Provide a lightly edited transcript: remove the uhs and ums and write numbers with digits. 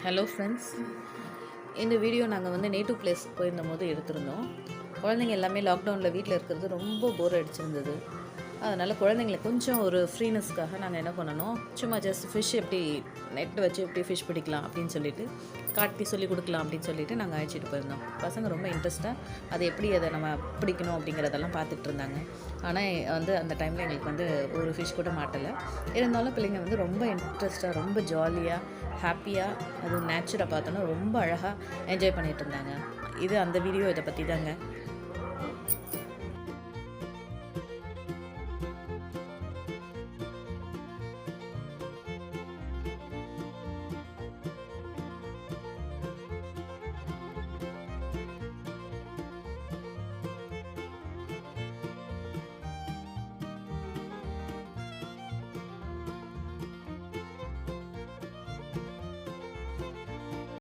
Hello friends, இந்த video நாங்கள் வந்து நேட்டிவ் பிளேஸ் போயிருந்தபோது எடுத்திருந்தோம். குழந்தைங்க எல்லாமே லாக்டவுனில் வீட்டில் இருக்கிறது ரொம்ப போர் அடிச்சிருந்தது. அதனால் குழந்தைங்கள கொஞ்சம் ஒரு ஃப்ரீனஸ்க்காக நாங்கள் என்ன பண்ணணும், சும்மா ஜஸ்ட் ஃபிஷ் எப்படி நெட் வச்சு எப்படி ஃபிஷ் பிடிக்கலாம் அப்படின்னு சொல்லிட்டு காட்டி சொல்லி கொடுக்கலாம் அப்படின்னு சொல்லிட்டு நாங்கள் அழைச்சிட்டு போயிருந்தோம். பசங்க ரொம்ப இன்ட்ரெஸ்ட்டாக அதை எப்படி அதை நம்ம பிடிக்கணும் அப்படிங்கிறதெல்லாம் பார்த்துட்டு இருந்தாங்க. ஆனால் வந்து அந்த டைமில் எங்களுக்கு வந்து ஒரு ஃபிஷ் கூட மாட்டலை. இருந்தாலும் பிள்ளைங்க வந்து ரொம்ப இன்ட்ரெஸ்ட்டாக ரொம்ப ஜாலியாக ஹாப்பியாக அதுவும் நேச்சரை பார்த்தோன்னா ரொம்ப அழகாக என்ஜாய் பண்ணிகிட்டு இருந்தாங்க. இது அந்த வீடியோ இதை பற்றி தாங்க.